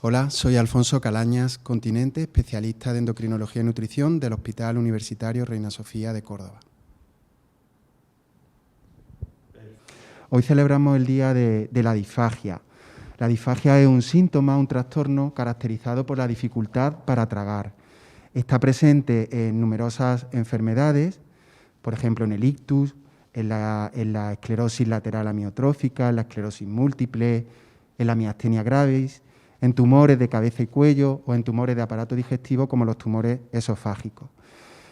Hola, soy Alfonso Calañas Continente, especialista de endocrinología y nutrición del Hospital Universitario Reina Sofía de Córdoba. Hoy celebramos el Día de la Disfagia. La disfagia es un síntoma, un trastorno caracterizado por la dificultad para tragar. Está presente en numerosas enfermedades, por ejemplo en el ictus, en la esclerosis lateral amiotrófica, en la esclerosis múltiple, en la miastenia gravis, en tumores de cabeza y cuello o en tumores de aparato digestivo como los tumores esofágicos.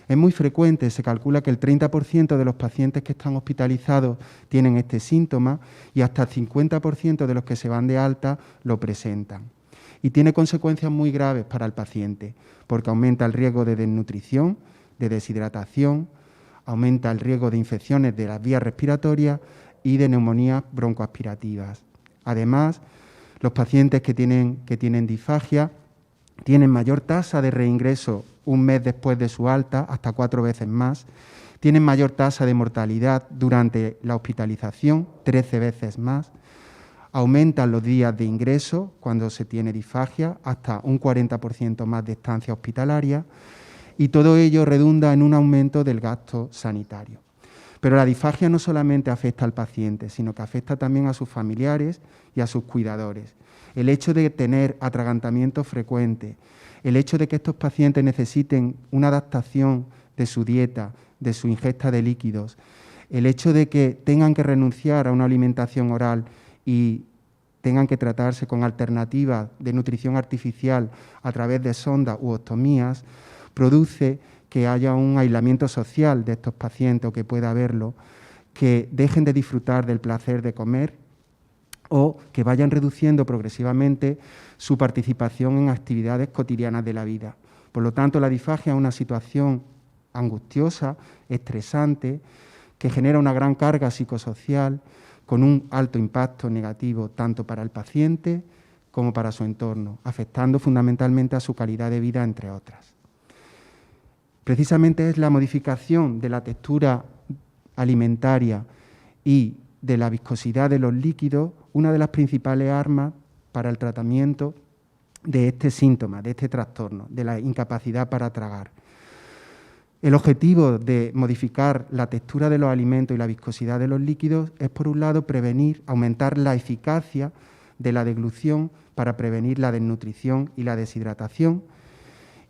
Es muy frecuente, se calcula que el 30% de los pacientes que están hospitalizados tienen este síntoma y hasta el 50% de los que se van de alta lo presentan. Y tiene consecuencias muy graves para el paciente, porque aumenta el riesgo de desnutrición, de deshidratación, aumenta el riesgo de infecciones de las vías respiratorias y de neumonías broncoaspirativas. Además, los pacientes que tienen disfagia tienen mayor tasa de reingreso un mes después de su alta, hasta 4 veces más. Tienen mayor tasa de mortalidad durante la hospitalización, 13 veces más. Aumentan los días de ingreso cuando se tiene disfagia, hasta un 40% más de estancia hospitalaria. Y todo ello redunda en un aumento del gasto sanitario. Pero la disfagia no solamente afecta al paciente, sino que afecta también a sus familiares y a sus cuidadores. El hecho de tener atragantamiento frecuente, el hecho de que estos pacientes necesiten una adaptación de su dieta, de su ingesta de líquidos, el hecho de que tengan que renunciar a una alimentación oral y tengan que tratarse con alternativas de nutrición artificial a través de sondas u ostomías, produce que haya un aislamiento social de estos pacientes o que pueda haberlo, que dejen de disfrutar del placer de comer o que vayan reduciendo progresivamente su participación en actividades cotidianas de la vida. Por lo tanto, la disfagia es una situación angustiosa, estresante, que genera una gran carga psicosocial con un alto impacto negativo tanto para el paciente como para su entorno, afectando fundamentalmente a su calidad de vida, entre otras. Precisamente es la modificación de la textura alimentaria y de la viscosidad de los líquidos una de las principales armas para el tratamiento de este síntoma, de este trastorno, de la incapacidad para tragar. El objetivo de modificar la textura de los alimentos y la viscosidad de los líquidos es, por un lado, prevenir, aumentar la eficacia de la deglución para prevenir la desnutrición y la deshidratación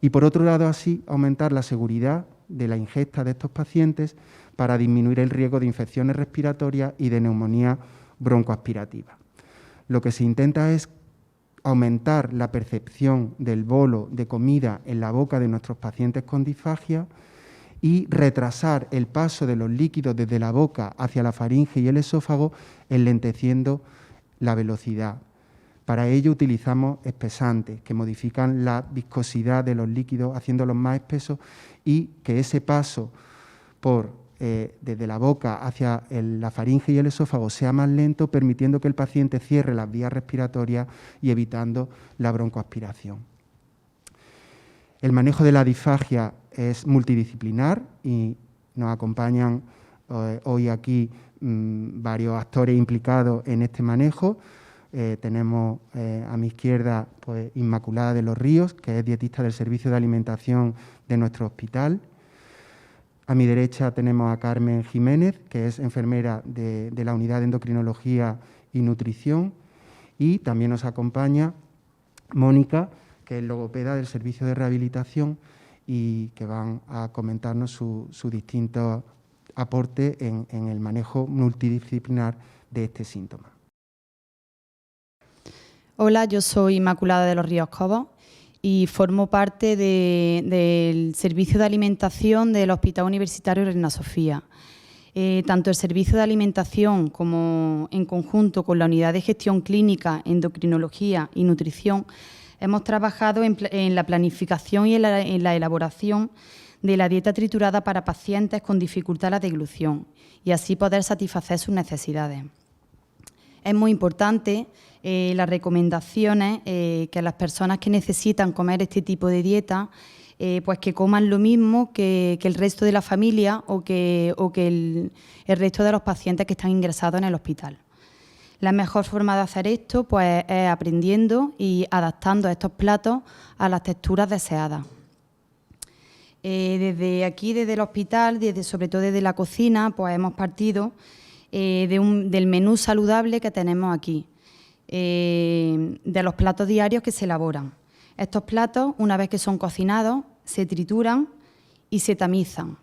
y, por otro lado, así aumentar la seguridad de la ingesta de estos pacientes para disminuir el riesgo de infecciones respiratorias y de neumonía broncoaspirativa. Lo que se intenta es aumentar la percepción del bolo de comida en la boca de nuestros pacientes con disfagia y retrasar el paso de los líquidos desde la boca hacia la faringe y el esófago, enlenteciendo la velocidad. Para ello utilizamos espesantes que modifican la viscosidad de los líquidos, haciéndolos más espesos y que ese paso desde la boca hacia la faringe y el esófago sea más lento, permitiendo que el paciente cierre las vías respiratorias y evitando la broncoaspiración. El manejo de la disfagia es multidisciplinar y nos acompañan hoy aquí varios actores implicados en este manejo. Tenemos a mi izquierda pues, Inmaculada de los Ríos, que es dietista del servicio de alimentación de nuestro hospital. A mi derecha tenemos a Carmen Jiménez, que es enfermera de la unidad de endocrinología y nutrición. Y también nos acompaña Mónica, que es logopeda del servicio de rehabilitación y que van a comentarnos su distinto aporte en el manejo multidisciplinar de este síntoma. Hola, yo soy Inmaculada de los Ríos Cobos y formo parte del servicio de alimentación del Hospital Universitario Reina Sofía. Tanto el servicio de alimentación como en conjunto con la unidad de gestión clínica, endocrinología y nutrición, hemos trabajado en la planificación y en la elaboración de la dieta triturada para pacientes con dificultad a la deglución y así poder satisfacer sus necesidades. Es muy importante las recomendaciones que las personas que necesitan comer este tipo de dieta pues que coman lo mismo que el resto de la familia o que el resto de los pacientes que están ingresados en el hospital. La mejor forma de hacer esto pues, es aprendiendo y adaptando estos platos a las texturas deseadas. Desde aquí, desde el hospital, sobre todo desde la cocina, pues hemos partido del menú saludable que tenemos aquí, de los platos diarios que se elaboran. Estos platos, una vez que son cocinados, se trituran y se tamizan.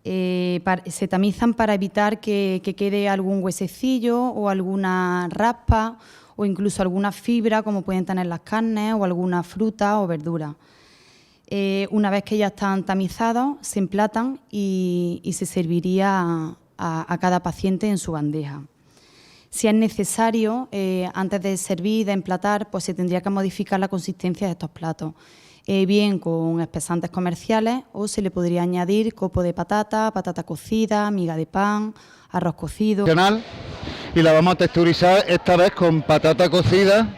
Se tamizan para evitar que quede algún huesecillo o alguna raspa o incluso alguna fibra, como pueden tener las carnes o alguna fruta o verdura. Una vez que ya están tamizados, se emplatan y se serviría a cada paciente en su bandeja. Si es necesario, antes de servir, de emplatar, pues se tendría que modificar la consistencia de estos platos. Bien con espesantes comerciales o se le podría añadir copo de patata, patata cocida, miga de pan, arroz cocido. Y la vamos a texturizar esta vez con patata cocida,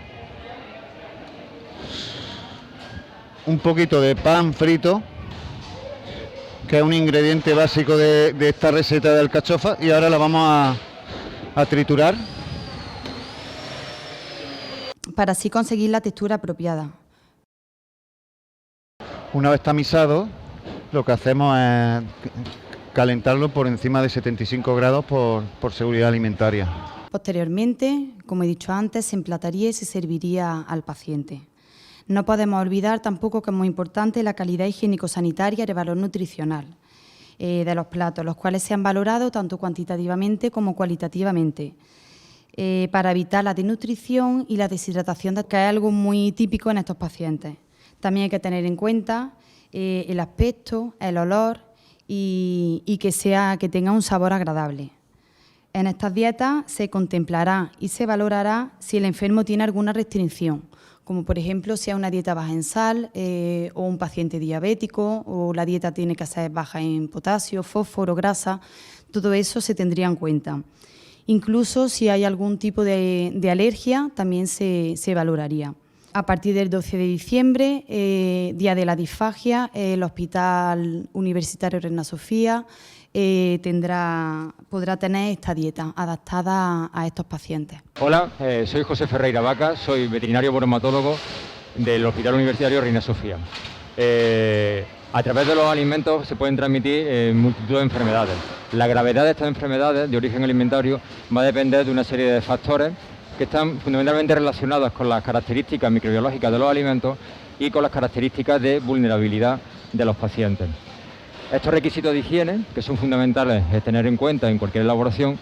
un poquito de pan frito, que es un ingrediente básico de esta receta de alcachofa, y ahora la vamos a triturar. Para así conseguir la textura apropiada. Una vez tamizado, lo que hacemos es calentarlo por encima de 75 grados por seguridad alimentaria. Posteriormente, como he dicho antes, se emplataría y se serviría al paciente. No podemos olvidar tampoco que es muy importante la calidad higiénico-sanitaria y el valor nutricional de los platos, los cuales se han valorado tanto cuantitativamente como cualitativamente, para evitar la desnutrición y la deshidratación, que es algo muy típico en estos pacientes. También hay que tener en cuenta el aspecto, el olor y que tenga un sabor agradable. En estas dietas se contemplará y se valorará si el enfermo tiene alguna restricción, como por ejemplo si es una dieta baja en sal o un paciente diabético, o la dieta tiene que ser baja en potasio, fósforo, grasa. Todo eso se tendría en cuenta. Incluso si hay algún tipo de alergia, también se valoraría. A partir del 12 de diciembre, Día de la Disfagia, el Hospital Universitario Reina Sofía podrá tener esta dieta adaptada a estos pacientes. Hola, soy José Ferreira Vaca, soy veterinario bromatólogo del Hospital Universitario Reina Sofía. A través de los alimentos se pueden transmitir multitud de enfermedades. La gravedad de estas enfermedades de origen alimentario va a depender de una serie de factores que están fundamentalmente relacionadas con las características microbiológicas de los alimentos y con las características de vulnerabilidad de los pacientes. Estos requisitos de higiene, que son fundamentales tener en cuenta en cualquier elaboración,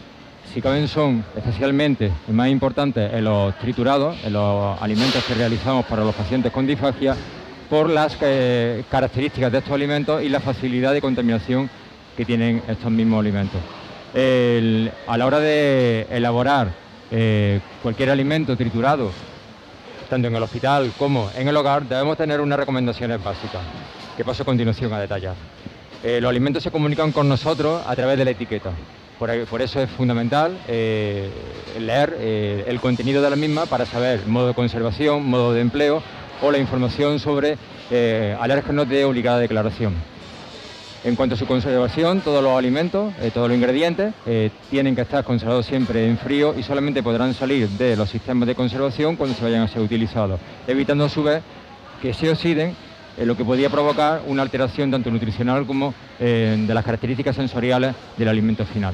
si caben son especialmente más importantes en los triturados, en los alimentos que realizamos para los pacientes con disfagia, por las características de estos alimentos y la facilidad de contaminación que tienen estos mismos alimentos. A la hora de elaborar cualquier alimento triturado, tanto en el hospital como en el hogar, debemos tener unas recomendaciones básicas, que paso a continuación a detallar. Los alimentos se comunican con nosotros a través de la etiqueta. Por eso es fundamental leer el contenido de la misma para saber modo de conservación, modo de empleo o la información sobre alérgenos de obligada declaración. En cuanto a su conservación, todos los alimentos, todos los ingredientes tienen que estar conservados siempre en frío y solamente podrán salir de los sistemas de conservación cuando se vayan a ser utilizados, evitando a su vez que se oxiden, lo que podría provocar una alteración tanto nutricional como de las características sensoriales del alimento final.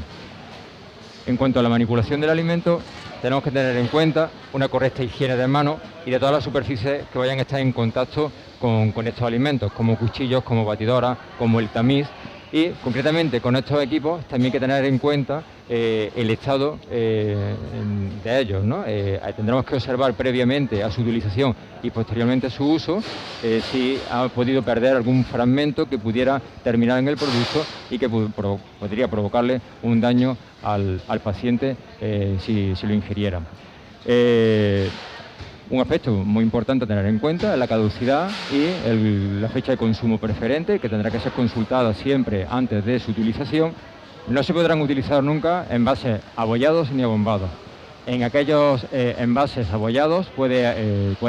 En cuanto a la manipulación del alimento, tenemos que tener en cuenta una correcta higiene de manos y de todas las superficies que vayan a estar en contacto con estos alimentos, como cuchillos, como batidoras, como el tamiz, y concretamente con estos equipos también hay que tener en cuenta el estado de ellos, ¿no? Tendremos que observar previamente a su utilización y posteriormente a su uso si ha podido perder algún fragmento que pudiera terminar en el producto y que podría provocarle un daño al paciente si lo ingiriera. Un aspecto muy importante a tener en cuenta es la caducidad y la fecha de consumo preferente, que tendrá que ser consultada siempre antes de su utilización. No se podrán utilizar nunca envases abollados ni abombados. En aquellos envases abollados puede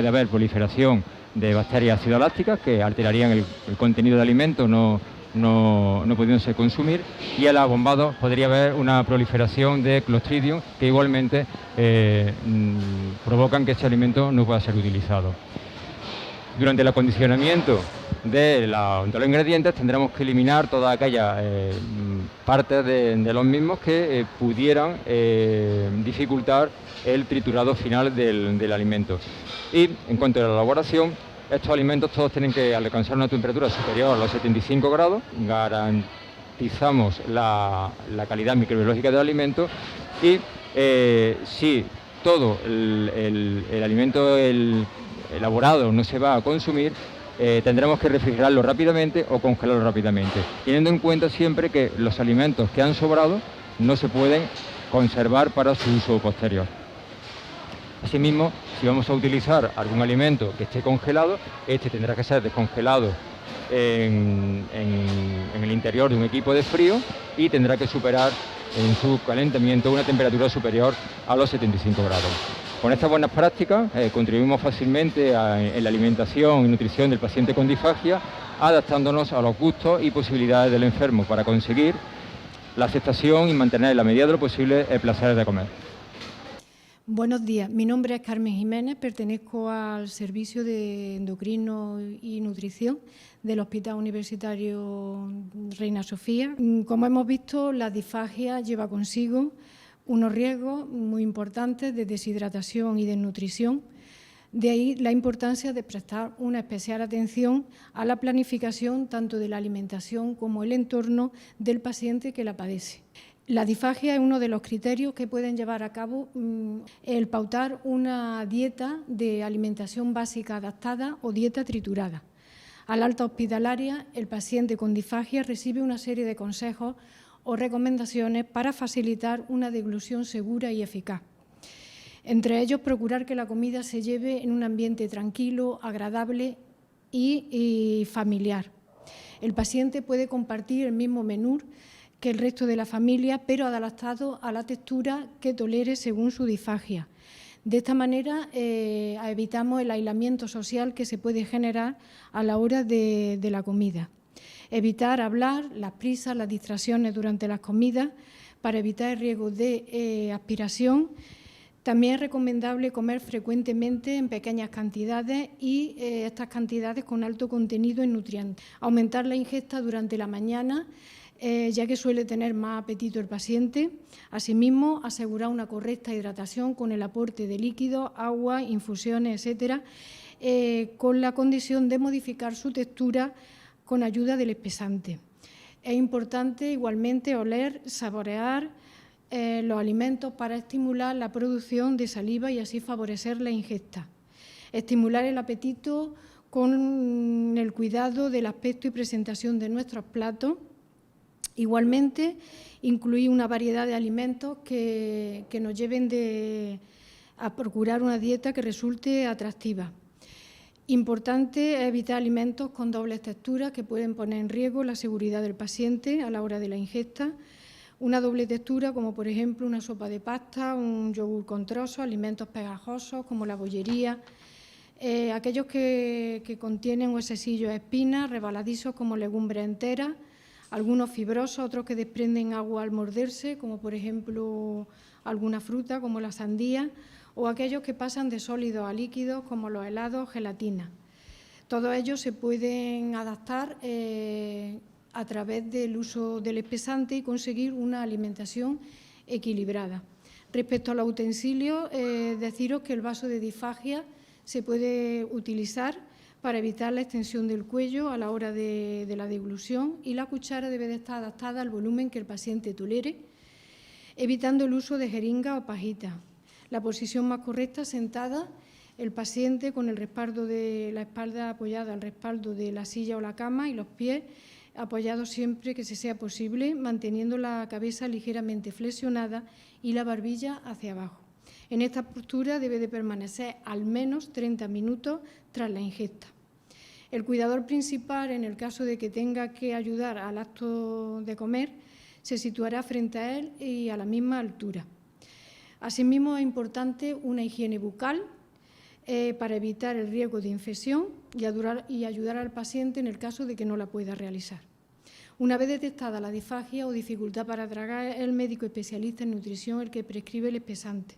haber proliferación de bacterias ácido lácticas que alterarían el contenido del alimento, no no pudiéndose consumir, y al abombado podría haber una proliferación de Clostridium que igualmente provocan que este alimento no pueda ser utilizado. Durante el acondicionamiento de los ingredientes tendremos que eliminar todas aquellas partes de los mismos que pudieran dificultar el triturado final del alimento. Y en cuanto a la elaboración, estos alimentos todos tienen que alcanzar una temperatura superior a los 75 grados, garantizamos la calidad microbiológica del alimento y si todo el alimento elaborado no se va a consumir, tendremos que refrigerarlo rápidamente o congelarlo rápidamente, teniendo en cuenta siempre que los alimentos que han sobrado no se pueden conservar para su uso posterior. Asimismo, si vamos a utilizar algún alimento que esté congelado, este tendrá que ser descongelado en el interior de un equipo de frío y tendrá que superar en su calentamiento una temperatura superior a los 75 grados. Con estas buenas prácticas contribuimos fácilmente en la alimentación y nutrición del paciente con disfagia, adaptándonos a los gustos y posibilidades del enfermo para conseguir la aceptación y mantener en la medida de lo posible el placer de comer. Buenos días, mi nombre es Carmen Jiménez, pertenezco al Servicio de Endocrino y Nutrición del Hospital Universitario Reina Sofía. Como hemos visto, la disfagia lleva consigo unos riesgos muy importantes de deshidratación y desnutrición. De ahí la importancia de prestar una especial atención a la planificación tanto de la alimentación como el entorno del paciente que la padece. La disfagia es uno de los criterios que pueden llevar a cabo el pautar una dieta de alimentación básica adaptada o dieta triturada. Al alta hospitalaria, el paciente con disfagia recibe una serie de consejos o recomendaciones para facilitar una deglución segura y eficaz. Entre ellos, procurar que la comida se lleve en un ambiente tranquilo, agradable y familiar. El paciente puede compartir el mismo menú que el resto de la familia, pero adaptado a la textura que tolere según su disfagia. De esta manera evitamos el aislamiento social que se puede generar a la hora de la comida. Evitar hablar, las prisas, las distracciones durante las comidas para evitar el riesgo de aspiración. También es recomendable comer frecuentemente en pequeñas cantidades y estas cantidades con alto contenido en nutrientes. Aumentar la ingesta durante la mañana, ya que suele tener más apetito el paciente. Asimismo, asegurar una correcta hidratación con el aporte de líquidos, agua, infusiones, etcétera, con la condición de modificar su textura con ayuda del espesante. Es importante igualmente oler, saborear los alimentos para estimular la producción de saliva y así favorecer la ingesta. Estimular el apetito con el cuidado del aspecto y presentación de nuestros platos. Igualmente, incluir una variedad de alimentos que nos lleven a procurar una dieta que resulte atractiva. Importante evitar alimentos con dobles texturas que pueden poner en riesgo la seguridad del paciente a la hora de la ingesta. Una doble textura como por ejemplo una sopa de pasta, un yogur con trozos, alimentos pegajosos como la bollería, aquellos que contienen huesecillos de espinas, rebaladizos como legumbres enteras, algunos fibrosos, otros que desprenden agua al morderse, como por ejemplo alguna fruta como la sandía, o aquellos que pasan de sólidos a líquidos como los helados, gelatina. Todos ellos se pueden adaptar a través del uso del espesante y conseguir una alimentación equilibrada. Respecto a los utensilios, deciros que el vaso de disfagia se puede utilizar para evitar la extensión del cuello a la hora de la deglución y la cuchara debe de estar adaptada al volumen que el paciente tolere, evitando el uso de jeringa o pajita. La posición más correcta, sentada, el paciente con el respaldo de la espalda apoyada al respaldo de la silla o la cama y los pies apoyados siempre que se sea posible, manteniendo la cabeza ligeramente flexionada y la barbilla hacia abajo. En esta postura debe de permanecer al menos 30 minutos tras la ingesta. El cuidador principal, en el caso de que tenga que ayudar al acto de comer, se situará frente a él y a la misma altura. Asimismo, es importante una higiene bucal para evitar el riesgo de infección y ayudar al paciente en el caso de que no la pueda realizar. Una vez detectada la disfagia o dificultad para tragar, es el médico especialista en nutrición el que prescribe el espesante.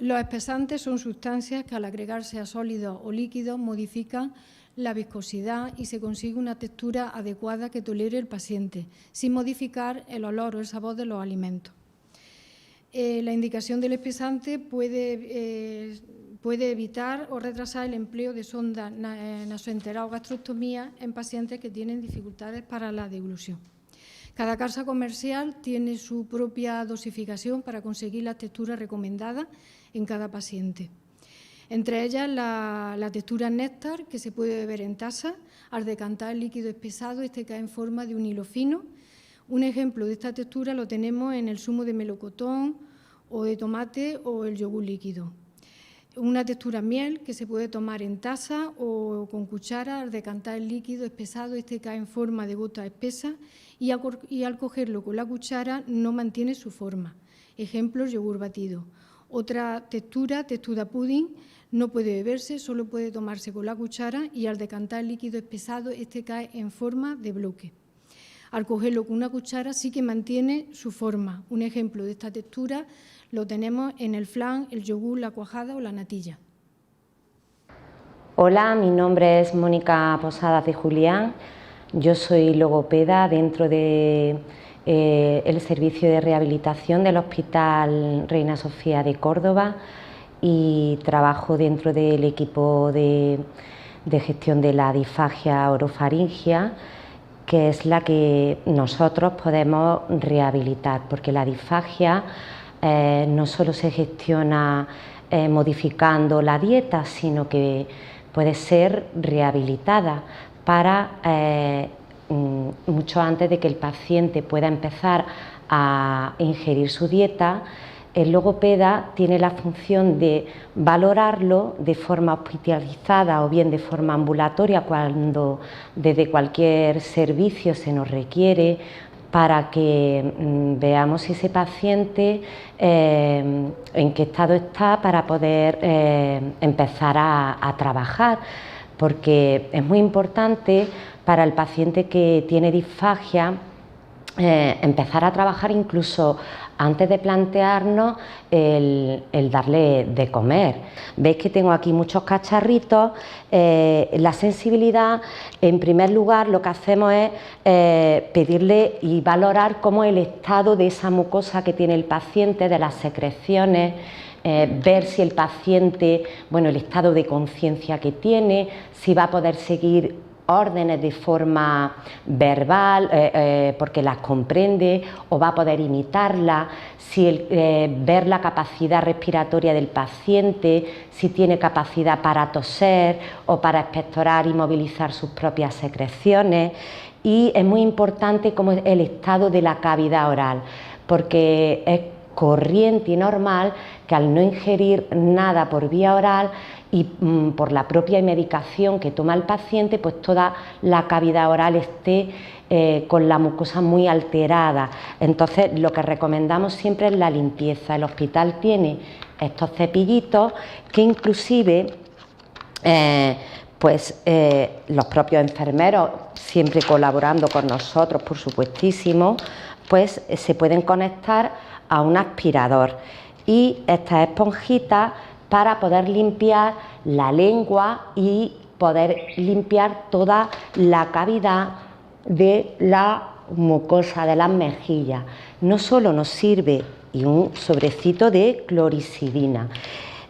Los espesantes son sustancias que al agregarse a sólidos o líquidos modifican la viscosidad y se consigue una textura adecuada que tolere el paciente, sin modificar el olor o el sabor de los alimentos. La indicación del espesante puede evitar o retrasar el empleo de sondas nasoenterales o gastrostomías en pacientes que tienen dificultades para la deglución. Cada casa comercial tiene su propia dosificación para conseguir la textura recomendada en cada paciente. Entre ellas la textura néctar, que se puede beber en taza. Al decantar el líquido espesado, este cae en forma de un hilo fino. Un ejemplo de esta textura lo tenemos en el zumo de melocotón o de tomate o el yogur líquido. Una textura miel, que se puede tomar en taza o con cuchara. Al decantar el líquido espesado, este cae en forma de gota espesa y al cogerlo con la cuchara no mantiene su forma. Ejemplo, yogur batido. Otra textura pudding, no puede beberse, solo puede tomarse con la cuchara y al decantar el líquido espesado, este cae en forma de bloque. Al cogerlo con una cuchara sí que mantiene su forma. Un ejemplo de esta textura lo tenemos en el flan, el yogur, la cuajada o la natilla. Hola, mi nombre es Mónica Posadas de Julián. Yo soy logopeda dentro de el servicio de rehabilitación del Hospital Reina Sofía de Córdoba y trabajo dentro del equipo de gestión de la disfagia orofaringia, que es la que nosotros podemos rehabilitar, porque la disfagia no solo se gestiona modificando la dieta, sino que puede ser rehabilitada para mucho antes de que el paciente pueda empezar a ingerir su dieta. El logopeda tiene la función de valorarlo de forma hospitalizada o bien de forma ambulatoria cuando desde cualquier servicio se nos requiere, para que veamos si ese paciente en qué estado está para poder empezar a trabajar, porque es muy importante para el paciente que tiene disfagia empezar a trabajar incluso antes de plantearnos el darle de comer. Veis que tengo aquí muchos cacharritos. La sensibilidad, en primer lugar, lo que hacemos es pedirle y valorar cómo es el estado de esa mucosa que tiene el paciente, de las secreciones, ver si el paciente, el estado de conciencia que tiene, si va a poder seguir órdenes de forma verbal porque las comprende o va a poder imitarlas, ver la capacidad respiratoria del paciente, si tiene capacidad para toser o para expectorar y movilizar sus propias secreciones. Y es muy importante como el estado de la cavidad oral, porque es corriente y normal que al no ingerir nada por vía oral y por la propia medicación que toma el paciente, pues toda la cavidad oral esté con la mucosa muy alterada. Entonces lo que recomendamos siempre es la limpieza. El hospital tiene estos cepillitos que inclusive los propios enfermeros, siempre colaborando con nosotros, por supuestísimo, pues se pueden conectar a un aspirador y estas esponjitas para poder limpiar la lengua y poder limpiar toda la cavidad de la mucosa de las mejillas. No solo nos sirve y un sobrecito de clorixidina,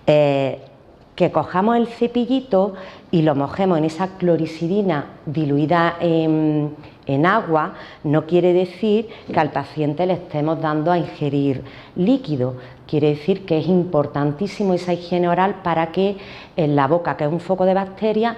que cojamos el cepillito y lo mojemos en esa clorixidina diluida en agua, no quiere decir que al paciente le estemos dando a ingerir líquido. Quiere decir que es importantísimo esa higiene oral para que en la boca, que es un foco de bacterias,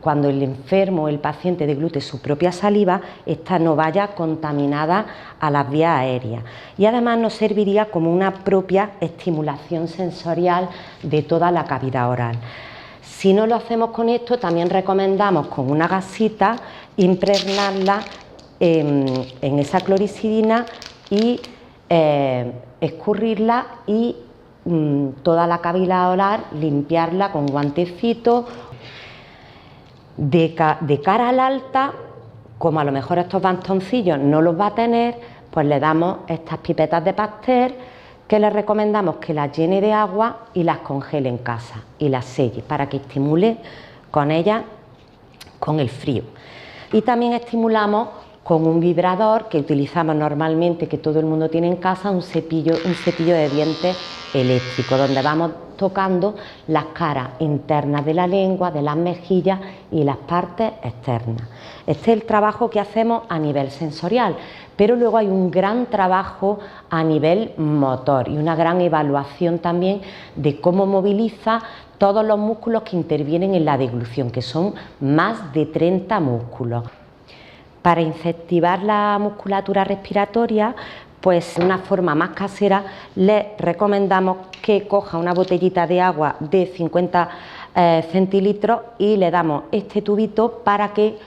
cuando el enfermo o el paciente deglute su propia saliva, esta no vaya contaminada a las vías aéreas. Y además nos serviría como una propia estimulación sensorial de toda la cavidad oral. Si no lo hacemos con esto, también recomendamos con una gasita impregnarla en esa clorixidina y escurrirla y toda la cavidad oral limpiarla con guantecitos. De cara al alta Como a lo mejor estos bastoncillos no los va a tener, pues le damos estas pipetas de Pasteur que le recomendamos que las llene de agua y las congele en casa y las selle para que estimule con ellas con el frío. Y también estimulamos con un vibrador que utilizamos normalmente, que todo el mundo tiene en casa, un cepillo de dientes eléctrico, donde vamos tocando las caras internas de la lengua, de las mejillas y las partes externas. Este es el trabajo que hacemos a nivel sensorial, pero luego hay un gran trabajo a nivel motor y una gran evaluación también de cómo moviliza todos los músculos que intervienen en la deglución, que son más de 30 músculos. Para incentivar la musculatura respiratoria, pues de una forma más casera, le recomendamos que coja una botellita de agua de 50 centilitros y le damos este tubito para que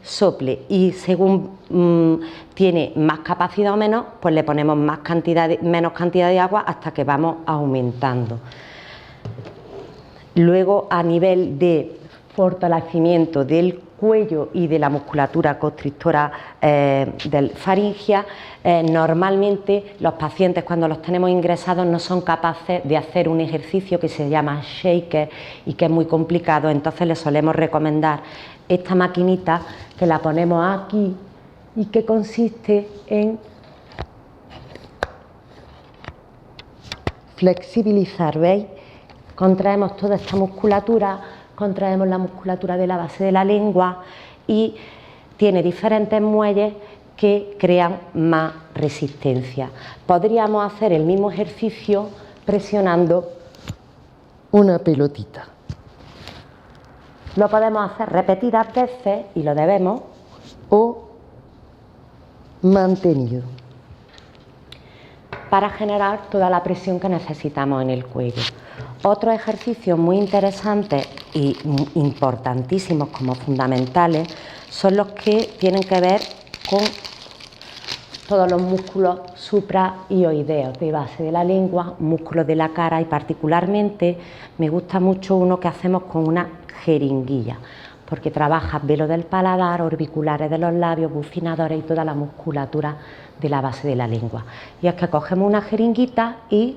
sople, y según tiene más capacidad o menos, pues le ponemos menos cantidad de agua hasta que vamos aumentando. Luego, a nivel de fortalecimiento del cuello y de la musculatura constrictora del faringia, normalmente los pacientes, cuando los tenemos ingresados, no son capaces de hacer un ejercicio que se llama shaker y que es muy complicado. Entonces les solemos recomendar esta maquinita, que la ponemos aquí y que consiste en flexibilizar, ¿veis? Contraemos toda esta musculatura, contraemos la musculatura de la base de la lengua y tiene diferentes muelles que crean más resistencia. Podríamos hacer el mismo ejercicio presionando una pelotita. Lo podemos hacer repetidas veces y lo debemos, o mantenido, para generar toda la presión que necesitamos en el cuello. Otros ejercicios muy interesantes y importantísimos como fundamentales son los que tienen que ver con todos los músculos supraioideos de base de la lengua, músculos de la cara, y particularmente me gusta mucho uno que hacemos con una jeringuilla, porque trabaja velo del paladar, orbiculares de los labios, bucinadores y toda la musculatura de la base de la lengua. Y es que cogemos una jeringuita y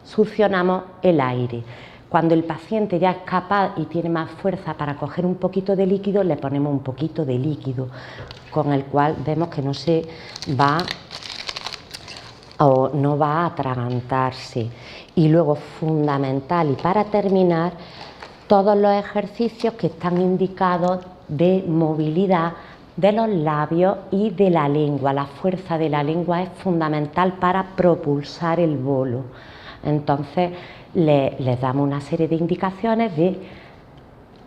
succionamos el aire. Cuando el paciente ya es capaz y tiene más fuerza para coger un poquito de líquido, le ponemos un poquito de líquido, con el cual vemos que no se va o no va a atragantarse. Y luego, fundamental, y para terminar, todos los ejercicios que están indicados de movilidad de los labios y de la lengua. La fuerza de la lengua es fundamental para propulsar el bolo. Entonces les damos una serie de indicaciones de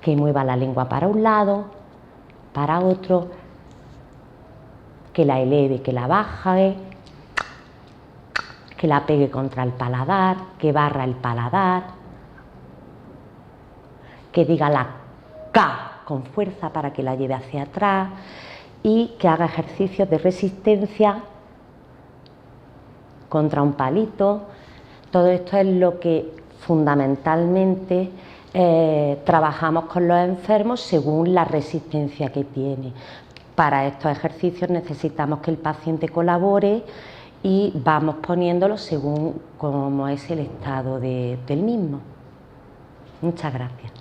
que mueva la lengua para un lado, para otro, que la eleve, que la baje, que la pegue contra el paladar, que barra el paladar, que diga la K con fuerza para que la lleve hacia atrás, y que haga ejercicios de resistencia contra un palito. Todo esto es lo que fundamentalmente trabajamos con los enfermos según la resistencia que tiene. Para estos ejercicios necesitamos que el paciente colabore y vamos poniéndolo según cómo es el estado del mismo. Muchas gracias.